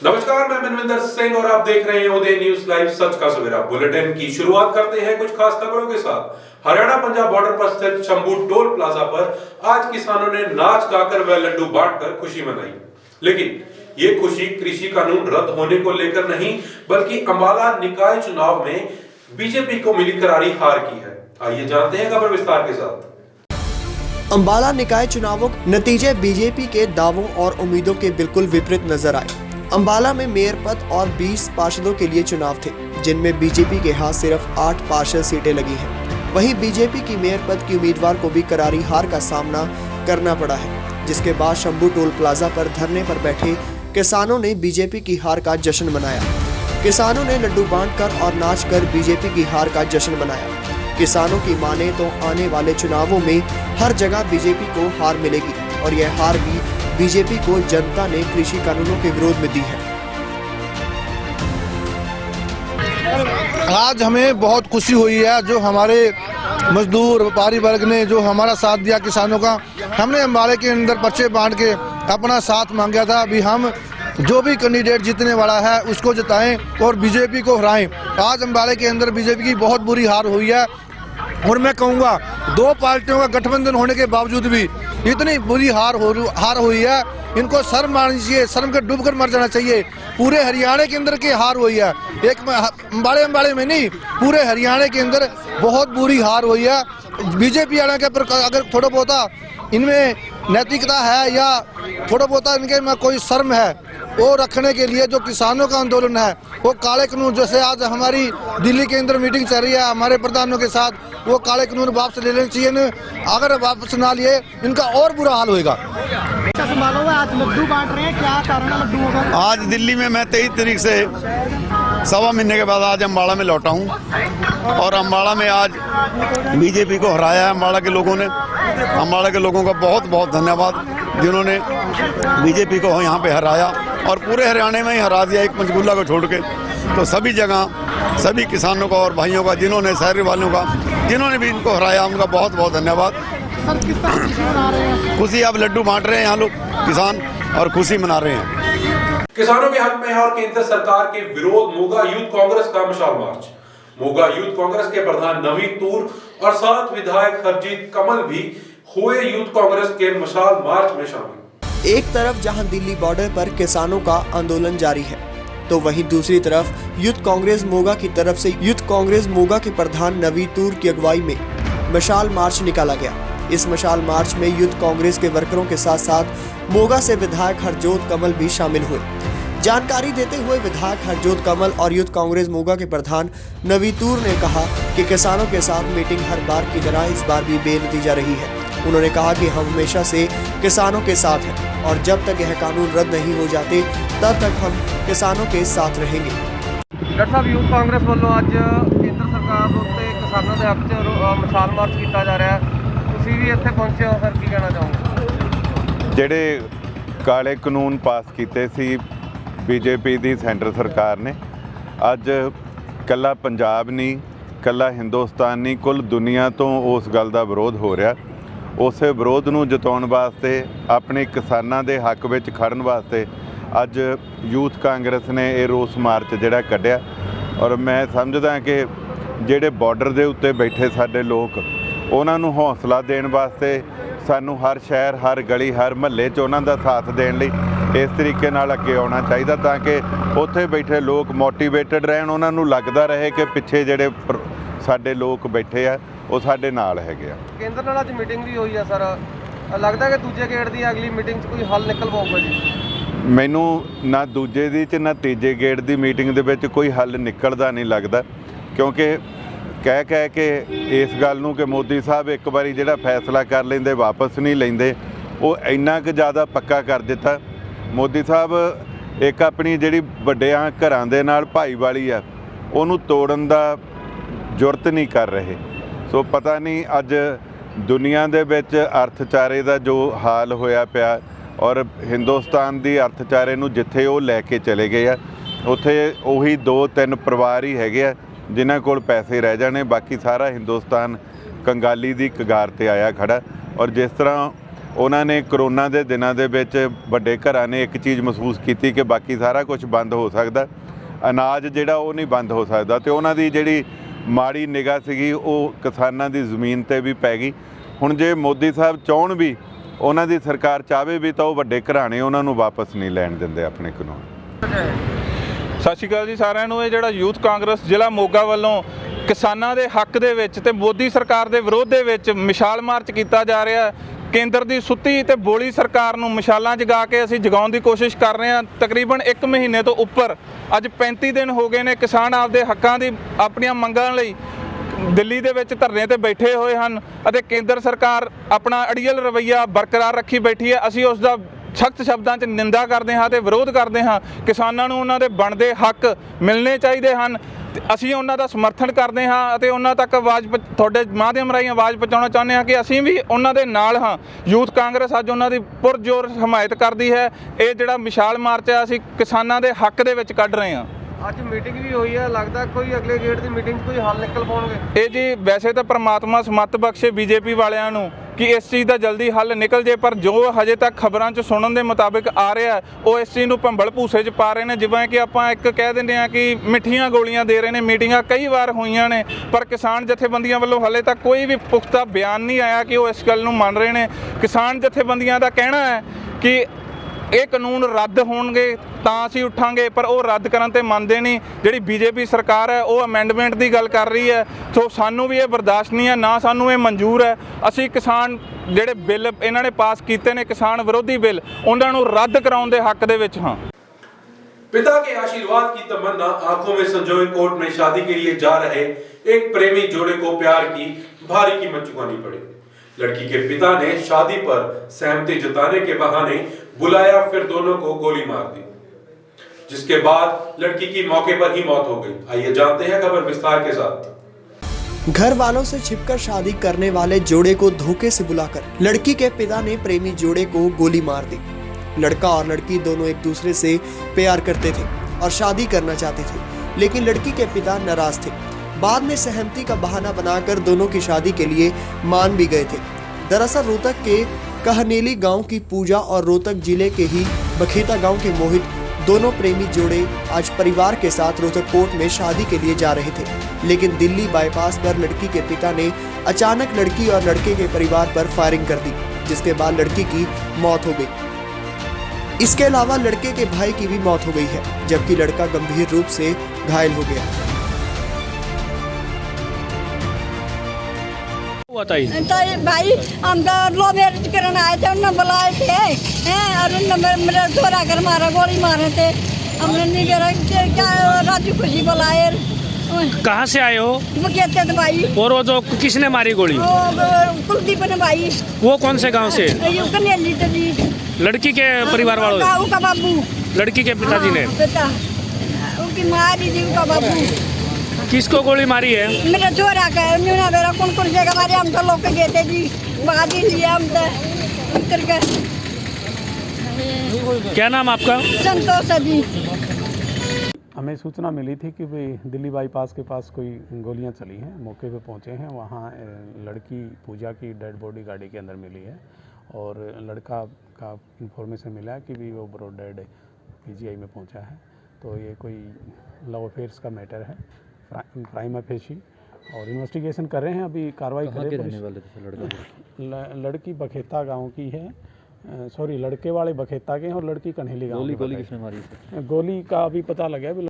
नमस्कार, मैं मनविंदर सिंह और आप देख रहे हैं उदय न्यूज लाइव सच का सवेरा। बुलेटिन की शुरुआत करते हैं कुछ खास खबरों के साथ। हरियाणा पंजाब बॉर्डर पर स्थित शंभू टोल प्लाजा पर आज किसानों ने नाच गाकर व लड्डू बांटकर खुशी मनाई। लेकिन ये खुशी कृषि कानून रद्द होने को लेकर नहीं, बल्कि अंबाला निकाय चुनाव में बीजेपी को मिली करारी हार की है। आइए जानते हैं खबर विस्तार के साथ। अंबाला निकाय चुनावों नतीजे बीजेपी के दावों और उम्मीदों के बिल्कुल विपरीत नजर आए। अंबाला में मेयर पद और 20 पार्षदों के लिए चुनाव थे, जिनमें बीजेपी के हाथ सिर्फ 8 पार्षद सीटें लगी हैं। वहीं बीजेपी की मेयर पद की उम्मीदवार को भी करारी हार का सामना करना पड़ा है, जिसके बाद शंभू टोल प्लाजा पर धरने पर बैठे किसानों ने बीजेपी की हार का जश्न मनाया। किसानों ने लड्डू बांटकर और नाचकर बीजेपी की हार का जश्न मनाया। किसानों की माने तो आने वाले चुनावों में हर जगह बीजेपी को हार मिलेगी और यह हार भी बीजेपी को जनता ने कृषि कानूनों के विरोध में दी है। आज हमें बहुत खुशी हुई है, जो हमारे मजदूर व्यापारी वर्ग ने जो हमारा साथ दिया किसानों का। हमने अंबाले के अंदर पर्चे बांट के अपना साथ मांगा था। अभी हम जो भी कैंडिडेट जीतने वाला है उसको जिताएं और बीजेपी को हराएं। आज अंबाले के अंदर बीजेपी की बहुत बुरी हार हुई है और मैं कहूँगा 2 पार्टियों का गठबंधन होने के बावजूद भी इतनी बुरी हार हुई है। इनको शर्म आनी चाहिए, शर्म के डूब कर मर जाना चाहिए। पूरे हरियाणा के अंदर की हार हुई है, एक अंबाड़े में नहीं, पूरे हरियाणा के अंदर बहुत बुरी हार हुई है। बीजेपी वाले के पर अगर थोड़ा बहुत इनमें नैतिकता है या थोड़ा बहुत इनके में कोई शर्म है, वो रखने के लिए जो किसानों का आंदोलन है, वो काले कानून, जैसे आज हमारी दिल्ली के अंदर मीटिंग चल रही है हमारे प्रधानों के साथ, वो काले कानून वापस ले लेने चाहिए। अगर वापस ना लिए इनका और बुरा हाल होगा। आज लड्डू बांट रहे हैं, क्या कारण है लड्डुओं का? आज दिल्ली में मैं 23 तारीख से 1.25 महीने के बाद आज अम्बाड़ा में लौटा हूँ और अम्बाड़ा में आज बीजेपी को हराया है अम्बाड़ा के लोगों ने। अम्बाड़ा के लोगों का बहुत बहुत धन्यवाद, जिन्होंने बीजेपी को यहाँ पे हराया और पूरे हरियाणा में ही हरा दिया, एक पंचकूला को छोड़ के। तो सभी जगह सभी किसानों का और भाइयों का, जिन्होंने शहरी वालों का, जिन्होंने भी इनको हराया, उनका बहुत बहुत धन्यवाद। सर, किस तरह खुशी मना रहे हैं? खुशी, अब लड्डू बांट रहे हैं यहाँ लोग किसान और खुशी मना रहे हैं। किसानों के हक में है और केंद्र सरकार के विरोध मोगा यूथ कांग्रेस का मशाल मार्च। मोगा यूथ कांग्रेस के प्रधान नवीन तूर और 7 विधायक हरजीत कमल भी हुए यूथ कांग्रेस के मशाल मार्च में शामिल। एक तरफ जहां दिल्ली बॉर्डर पर किसानों का आंदोलन जारी है, तो वहीं दूसरी तरफ यूथ कांग्रेस मोगा की तरफ से यूथ कांग्रेस मोगा के प्रधान नवीन तूर की अगुवाई में मशाल मार्च निकाला गया। इस मशाल मार्च में यूथ कांग्रेस के वर्करों के साथ साथ मोगा से विधायक हरजोत कमल भी शामिल हुए। जानकारी देते हुए विधायक हरजोत कमल और यूथ कांग्रेस मोगा के प्रधान नवीन तूर ने कहा कि किसानों के साथ मीटिंग हर बार की तरह इस बार भी बेनतीजा रही है। उन्होंने कहा कि हम हमेशा से किसानों के साथ हैं और जब तक यह कानून रद्द नहीं हो जाते तब तक हम किसानों के साथ रहेंगे। डॉक्टर साहब, यूथ कांग्रेस वालों आज केंद्र सरकार उत्ते किसानों के हक च मशाल मार्च किया जा रहा है, ਤੁਸੀਂ ਵੀ ਇੱਥੇ ਪਹੁੰਚੇ ਹੋ ਸਰ, ਕੀ ਕਹਿਣਾ ਚਾਹੋਗੇ? ਜਿਹੜੇ ਕਾਲੇ ਕਾਨੂੰਨ ਪਾਸ ਕੀਤੇ ਸੀ ਬੀਜੇਪੀ ਦੀ ਸੈਂਟਰ ਸਰਕਾਰ ਨੇ, ਅੱਜ ਕੱਲਾ ਪੰਜਾਬ ਨਹੀਂ, ਕੱਲਾ ਹਿੰਦੁਸਤਾਨ ਨਹੀਂ, ਕੁੱਲ ਦੁਨੀਆ ਤੋਂ ਉਸ ਗੱਲ ਦਾ ਵਿਰੋਧ ਹੋ ਰਿਹਾ। ਉਸੇ ਵਿਰੋਧ ਨੂੰ ਜਤਾਉਣ ਵਾਸਤੇ, ਆਪਣੇ ਕਿਸਾਨਾਂ ਦੇ ਹੱਕ ਵਿੱਚ ਖੜਨ ਵਾਸਤੇ ਅੱਜ ਯੂਥ ਕਾਂਗਰਸ ਨੇ ਇਹ ਰੋਸ ਮਾਰਚ ਜਿਹੜਾ ਕੱਢਿਆ। ਔਰ ਮੈਂ ਸਮਝਦਾ ਕਿ ਜਿਹੜੇ ਬਾਰਡਰ ਦੇ ਉੱਤੇ ਬੈਠੇ ਸਾਡੇ ਲੋਕ, ਉਹਨਾਂ ਨੂੰ ਹੌਸਲਾ ਦੇਣ ਵਾਸਤੇ ਸਾਨੂੰ ਹਰ ਸ਼ਹਿਰ, ਹਰ ਗਲੀ, ਹਰ ਮਹੱਲੇ 'ਚ ਉਹਨਾਂ ਦਾ ਸਾਥ ਦੇਣ ਲਈ ਇਸ ਤਰੀਕੇ ਨਾਲ ਅੱਗੇ ਆਉਣਾ ਚਾਹੀਦਾ, ਤਾਂ ਕਿ ਉੱਥੇ ਬੈਠੇ ਲੋਕ ਮੋਟੀਵੇਟਡ ਰਹਿਣ, ਉਹਨਾਂ ਨੂੰ ਲੱਗਦਾ ਰਹੇ ਕਿ ਪਿੱਛੇ ਜਿਹੜੇ ਸਾਡੇ ਲੋਕ ਬੈਠੇ ਆ ਉਹ ਸਾਡੇ ਨਾਲ ਹੈਗੇ ਆ। ਕੇਂਦਰ ਨਾਲ ਅੱਜ ਮੀਟਿੰਗ ਵੀ ਹੋਈ ਆ ਸਰ, ਲੱਗਦਾ ਕਿ ਦੂਜੇ ਗੇੜ ਦੀ ਅਗਲੀ ਮੀਟਿੰਗ 'ਚ ਕੋਈ ਹੱਲ ਨਿਕਲ ਪਾਊਗਾ ਜੀ? ਮੈਨੂੰ ਨਾ ਦੂਜੇ ਦੀ 'ਚ ਨਾ ਤੀਜੇ ਗੇੜ ਦੀ ਮੀਟਿੰਗ ਦੇ ਵਿੱਚ ਕੋਈ ਹੱਲ ਨਿਕਲਦਾ ਨਹੀਂ ਲੱਗਦਾ, ਕਿਉਂਕਿ ਕਹਿ ਕੇ ਇਸ ਗੱਲ ਨੂੰ ਕਿ ਮੋਦੀ ਸਾਹਿਬ ਇੱਕ ਵਾਰੀ ਜਿਹੜਾ ਫੈਸਲਾ ਕਰ ਲੈਂਦੇ ਵਾਪਸ ਨਹੀਂ ਲੈਂਦੇ, ਉਹ ਇੰਨਾ ਕੁ ਜ਼ਿਆਦਾ ਪੱਕਾ ਕਰ ਦਿੱਤਾ। ਮੋਦੀ ਸਾਹਿਬ ਇੱਕ ਆਪਣੀ ਜਿਹੜੀ ਵੱਡਿਆਂ ਘਰਾਂ ਦੇ ਨਾਲ ਭਾਈਵਾਲੀ ਆ, ਉਹਨੂੰ ਤੋੜਨ ਦਾ ਜੁਰਤ ਨਹੀਂ ਕਰ ਰਹੇ। ਸੋ ਪਤਾ ਨਹੀਂ ਅੱਜ ਦੁਨੀਆ ਦੇ ਵਿੱਚ ਅਰਥਚਾਰੇ ਦਾ ਜੋ ਹਾਲ ਹੋਇਆ ਪਿਆ, ਔਰ ਹਿੰਦੁਸਤਾਨ ਦੀ ਅਰਥਚਾਰੇ ਨੂੰ ਜਿੱਥੇ ਉਹ ਲੈ ਕੇ ਚਲੇ ਗਏ ਆ, ਉੱਥੇ ਉਹੀ 2-3 ਪਰਿਵਾਰ ਹੀ ਹੈਗੇ ਆ ਜਿਨ੍ਹਾਂ ਕੋਲ ਪੈਸੇ ਰਹਿ ਜਾਣੇ, ਬਾਕੀ ਸਾਰਾ ਹਿੰਦੁਸਤਾਨ ਕੰਗਾਲੀ ਦੀ ਕਗਾਰ ਤੇ ਆਇਆ ਖੜਾ। ਔਰ ਜਿਸ ਤਰ੍ਹਾਂ ਉਹਨਾਂ ਨੇ ਕਰੋਨਾ ਦੇ ਦਿਨਾਂ ਦੇ ਵਿੱਚ ਵੱਡੇ ਘਰਾਂ ਨੇ ਇੱਕ ਚੀਜ਼ ਮਹਿਸੂਸ ਕੀਤੀ ਕਿ ਬਾਕੀ ਸਾਰਾ ਕੁਝ ਬੰਦ ਹੋ ਸਕਦਾ, ਅਨਾਜ ਜਿਹੜਾ ਉਹ ਨਹੀਂ ਬੰਦ ਹੋ ਸਕਦਾ, ਤੇ ਉਹਨਾਂ ਦੀ ਜਿਹੜੀ ਮਾੜੀ ਨਿਗਾਹ ਸੀਗੀ ਉਹ ਕਿਸਾਨਾਂ ਦੀ ਜ਼ਮੀਨ ਤੇ ਵੀ ਪੈ ਗਈ। ਹੁਣ ਜੇ ਮੋਦੀ ਸਾਹਿਬ ਚਾਹੁਣ ਵੀ, ਉਹਨਾਂ ਦੀ ਸਰਕਾਰ ਚਾਹਵੇ ਵੀ, ਤਾਂ ਉਹ ਵੱਡੇ ਘਰਾਣੇ ਉਹਨਾਂ ਨੂੰ ਵਾਪਸ ਨਹੀਂ ਲੈਣ ਦਿੰਦੇ ਆਪਣੇ ਕਾਨੂੰਨ। ਸਤਿ ਸ਼੍ਰੀ ਅਕਾਲ ਜੀ ਸਾਰਿਆਂ ਨੂੰ। ਇਹ ਜਿਹੜਾ ਯੂਥ ਕਾਂਗਰਸ ਜ਼ਿਲ੍ਹਾ ਮੋਗਾ ਵੱਲੋਂ ਕਿਸਾਨਾਂ ਦੇ ਹੱਕ ਦੇ ਵਿੱਚ ਤੇ ਮੋਦੀ ਸਰਕਾਰ ਦੇ ਵਿਰੋਧ ਦੇ ਵਿੱਚ ਮਿਸਾਲ ਮਾਰਚ ਕੀਤਾ ਜਾ ਰਿਹਾ। ਕੇਂਦਰ ਦੀ ਸੁੱਤੀ ਤੇ ਬੋਲੀ ਸਰਕਾਰ ਨੂੰ ਮਿਸਾਲਾਂ ਜਗਾ ਕੇ ਅਸੀਂ ਜਗਾਉਣ ਦੀ ਕੋਸ਼ਿਸ਼ ਕਰ ਰਹੇ ਹਾਂ। ਤਕਰੀਬਨ 1 ਮਹੀਨੇ ਤੋਂ ਉੱਪਰ ਅੱਜ 35 ਦਿਨ ਹੋ ਗਏ ਨੇ ਕਿਸਾਨ ਆਪਦੇ ਹੱਕਾਂ ਦੀ, ਆਪਣੀਆਂ ਮੰਗਾਂ ਲਈ ਦਿੱਲੀ ਦੇ ਵਿੱਚ ਧਰਨੇ ਤੇ ਬੈਠੇ ਹੋਏ ਹਨ ਅਤੇ ਕੇਂਦਰ ਸਰਕਾਰ ਆਪਣਾ ਅੜੀਅਲ ਰਵੱਈਆ ਬਰਕਰਾਰ ਰੱਖੀ ਬੈਠੀ ਹੈ। ਅਸੀਂ ਉਸ ਦਾ ਸਖਤ ਸ਼ਬਦਾਂ 'ਚ ਨਿੰਦਾ ਕਰਦੇ ਹਾਂ ਤੇ ਵਿਰੋਧ ਕਰਦੇ ਹਾਂ। ਕਿਸਾਨਾਂ ਨੂੰ ਉਹਨਾਂ ਦੇ ਬਣਦੇ ਹੱਕ ਮਿਲਣੇ ਚਾਹੀਦੇ ਹਨ। ਅਸੀਂ ਉਹਨਾਂ ਦਾ ਸਮਰਥਨ ਕਰਦੇ ਹਾਂ ਅਤੇ ਉਹਨਾਂ ਤੱਕ ਆਵਾਜ਼ ਤੁਹਾਡੇ ਮਾਧਿਅਮ ਰਾਹੀਂ ਆਵਾਜ਼ ਪਹੁੰਚਾਉਣਾ ਚਾਹੁੰਦੇ ਹਾਂ ਕਿ ਅਸੀਂ ਵੀ ਉਹਨਾਂ ਦੇ ਨਾਲ ਹਾਂ। ਯੂਥ ਕਾਂਗਰਸ ਅੱਜ ਉਹਨਾਂ ਦੀ ਪੁਰਜ਼ੋਰ ਹਮਾਇਤ ਕਰਦੀ ਹੈ। ਇਹ ਜਿਹੜਾ ਵਿਸ਼ਾਲ ਮਾਰਚ ਹੈ ਅਸੀਂ ਕਿਸਾਨਾਂ ਦੇ ਹੱਕ ਦੇ ਵਿੱਚ ਕੱਢ ਰਹੇ ਹਾਂ। ਅੱਜ ਮੀਟਿੰਗ ਵੀ ਹੋਈ ਹੈ, ਲੱਗਦਾ ਕੋਈ ਅਗਲੇ ਗੇੜ ਦੀ ਮੀਟਿੰਗ 'ਚ ਕੋਈ ਹੱਲ ਨਿਕਲ ਪਾਉਣਗੇ। ਇਹ ਜੀ ਵੈਸੇ ਤਾਂ ਪ੍ਰਮਾਤਮਾ ਸਮੱਤ ਬਖਸ਼ੇ ਬੀਜੇਪੀ ਵਾਲਿਆਂ ਨੂੰ ਕਿ ਇਸ ਚੀਜ਼ ਦਾ ਜਲਦੀ ਹੱਲ ਨਿਕਲ ਜੇ, ਪਰ ਜੋ ਹਜੇ ਤੱਕ ਖਬਰਾਂ 'ਚ ਸੁਣਨ ਦੇ ਮੁਤਾਬਿਕ ਆ ਰਿਹਾ ਉਹ ਇਸ ਚੀਜ਼ ਨੂੰ ਭੰਬਲ ਭੂਸੇ 'ਚ ਪਾ ਰਹੇ ਨੇ। ਜਿਵੇਂ ਕਿ ਆਪਾਂ ਇੱਕ ਕਹਿ ਦਿੰਦੇ ਹਾਂ ਕਿ ਮਿੱਠੀਆਂ ਗੋਲੀਆਂ ਦੇ ਰਹੇ ਨੇ। ਮੀਟਿੰਗਾਂ ਕਈ ਵਾਰ ਹੋਈਆਂ ਨੇ ਪਰ ਕਿਸਾਨ ਜਥੇਬੰਦੀਆਂ ਵੱਲੋਂ ਹਲੇ ਤੱਕ ਕੋਈ ਵੀ ਪੁਖਤਾ ਬਿਆਨ ਨਹੀਂ ਆਇਆ ਕਿ ਉਹ ਇਸ ਗੱਲ ਨੂੰ ਮੰਨ ਰਹੇ ਨੇ। ਕਿਸਾਨ ਜਥੇਬੰਦੀਆਂ ਦਾ ਕਹਿਣਾ ਹੈ ਕਿ ਇਹ ਕਾਨੂੰਨ ਰੱਦ ਹੋਣਗੇ ਤਾਂ ਅਸੀਂ ਉੱਠਾਂਗੇ, ਪਰ ਉਹ ਰੱਦ ਕਰਨ ਤੇ ਮੰਨਦੇ ਨਹੀਂ। ਜਿਹੜੀ ਬੀਜੇਪੀ ਸਰਕਾਰ ਹੈ ਉਹ ਅਮੈਂਡਮੈਂਟ ਦੀ ਗੱਲ ਕਰ ਰਹੀ ਹੈ, ਸੋ ਸਾਨੂੰ ਵੀ ਇਹ ਬਰਦਾਸ਼ਤ ਨਹੀਂ ਹੈ, ਨਾ ਸਾਨੂੰ ਇਹ ਮਨਜ਼ੂਰ ਹੈ। ਅਸੀਂ ਕਿਸਾਨ ਜਿਹੜੇ ਬਿੱਲ ਇਹਨਾਂ ਨੇ ਪਾਸ ਕੀਤੇ ਨੇ, ਕਿਸਾਨ ਵਿਰੋਧੀ ਬਿੱਲ, ਉਹਨਾਂ ਨੂੰ ਰੱਦ ਕਰਾਉਣ ਦੇ ਹੱਕ ਦੇ ਵਿੱਚ ਹਾਂ। पिता के आशीर्वाद की तमन्ना आंखों में संजोए कोर्ट में शादी के लिए जा रहे एक प्रेमी जोड़े को प्यार की भारी कीमत चुकानी पड़ी। लड़की के पिता ने शादी पर सहमति जताने के बहाने बुलाया, फिर दोनों को गोली मार दी, जिसके बाद लड़की की मौके पर ही मौत हो गई। आइए जानते हैं खबर विस्तार के साथ। घर वालों से छिपकर शादी करने वाले जोड़े को धोखे से बुलाकर लड़की के पिता ने प्रेमी जोड़े को गोली मार दी। लड़का और लड़की दोनों एक दूसरे से प्यार करते थे और शादी करना चाहते थे, लेकिन लड़की के पिता नाराज थे। बाद में सहमति का बहाना बनाकर दोनों की शादी के लिए मान भी गए थे। दरअसल रोहतक के कहनेली गांव की पूजा और रोहतक जिले के ही बखेता गांव के मोहित दोनों प्रेमी जोड़े आज परिवार के साथ रोहतक कोर्ट में शादी के लिए जा रहे थे, लेकिन दिल्ली बाईपास पर लड़की के पिता ने अचानक लड़की और लड़के के परिवार पर फायरिंग कर दी, जिसके बाद लड़की की मौत हो गई। इसके अलावा लड़के के भाई की भी मौत हो गई है, जबकि लड़का गंभीर रूप से घायल हो गया। भाई हम तो लो मैरिज करने आए थे, उन्होंने बुलाए थे हैं और उन्होंने मेरा चोरा कर मारा, गोली मारे थे। हमने नहीं करा क्या राजू खुशी बुलाए। कहाँ से आए हो? वो कहते थे भाई। और वो जो किसने मारी गोली? कुलदीप ने भाई। वो कौन से गांव से? कन्याली जी। लड़की के परिवार वालों? उनका बाबू। लड़की के पिताजी ने? पिता उनकी मारी थी, उनका बाबू। किसको गोली मारी है? मेरा चोरा का उन्होंने मेरा कौन से हमारे हम तो लोग गए थे जी, बाजी लिया हम तो करके। क्या नाम आपका? संतोष है जी। हमें सूचना मिली थी कि भाई दिल्ली बाईपास के पास कोई गोलियां चली हैं। मौके पे पहुंचे हैं, वहां लड़की पूजा की डेड बॉडी गाड़ी के अंदर मिली है और लड़का का इंफॉर्मेशन मिला कि भी वो ब्रो डेड पीजीआई में पहुंचा है। तो ये कोई लव अफेयर्स का मैटर है, प्राइमा फेशी, और इन्वेस्टिगेशन कर रहे हैं। अभी कार्रवाई कर रहे हैं। लड़की बखेता गाँव की है, सॉरी लड़के वाले बखेता के हैं और लड़की कन्हेली गाँव की। गोली किसने मारी? गोली का अभी पता लगा है।